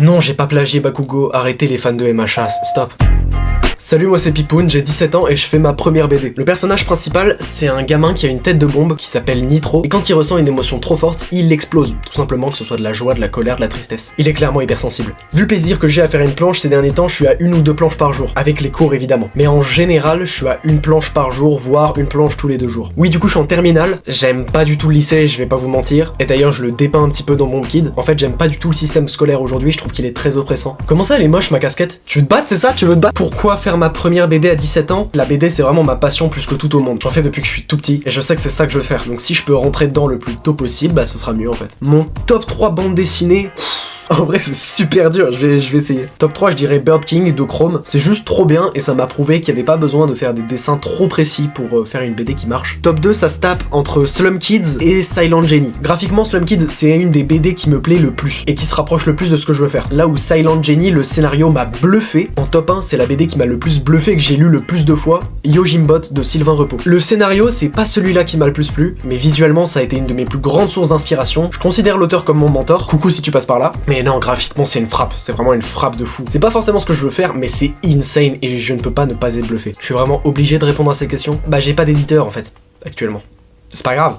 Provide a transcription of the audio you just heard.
Non, j'ai pas plagié Bakugo, arrêtez les fans de MHA, stop. Salut, moi c'est Pipoun, j'ai 17 ans et je fais ma première BD. Le personnage principal, c'est un gamin qui a une tête de bombe qui s'appelle Nitro, et quand il ressent une émotion trop forte, il explose, tout simplement, que ce soit de la joie, de la colère, de la tristesse. Il est clairement hypersensible. Vu le plaisir que j'ai à faire une planche ces derniers temps, je suis à 1 ou 2 planches par jour, avec les cours évidemment. Mais en général, je suis à 1 planche par jour, voire 1 planche tous les 2 jours. Oui, du coup je suis en terminale, j'aime pas du tout le lycée, je vais pas vous mentir, et d'ailleurs je le dépeins un petit peu dans mon kid. En fait, j'aime pas du tout le système scolaire aujourd'hui, je trouve qu'il est très oppressant. Comment ça, elle est moche ma casquette? Tu veux te battre, c'est ça? Tu veux te battre? Pourquoi faire ma première BD à 17 ans? La BD c'est vraiment ma passion plus que tout au monde. J'en fais depuis que je suis tout petit et je sais que c'est ça que je veux faire. Donc si je peux rentrer dedans le plus tôt possible, bah ce sera mieux en fait. Mon top 3 bande dessinée. En vrai c'est super dur, je vais essayer. Top 3 je dirais Bird King de Chrome, c'est juste trop bien et ça m'a prouvé qu'il n'y avait pas besoin de faire des dessins trop précis pour faire une BD qui marche. Top 2 ça se tape entre Slum Kids et Silent Jenny. Graphiquement Slum Kids c'est une des BD qui me plaît le plus et qui se rapproche le plus de ce que je veux faire. Là où Silent Jenny le scénario m'a bluffé, en top 1 c'est la BD qui m'a le plus bluffé et que j'ai lu le plus de fois, Yojimbot de Sylvain Repos. Le scénario c'est pas celui-là qui m'a le plus plu, mais visuellement ça a été une de mes plus grandes sources d'inspiration. Je considère l'auteur comme mon mentor, coucou si tu passes par là. Mais non, graphiquement c'est une frappe, c'est vraiment une frappe de fou. C'est pas forcément ce que je veux faire, mais c'est insane et je ne peux pas ne pas être bluffé. Je suis vraiment obligé de répondre à ces questions. Bah j'ai pas d'éditeur en fait, actuellement. C'est pas grave.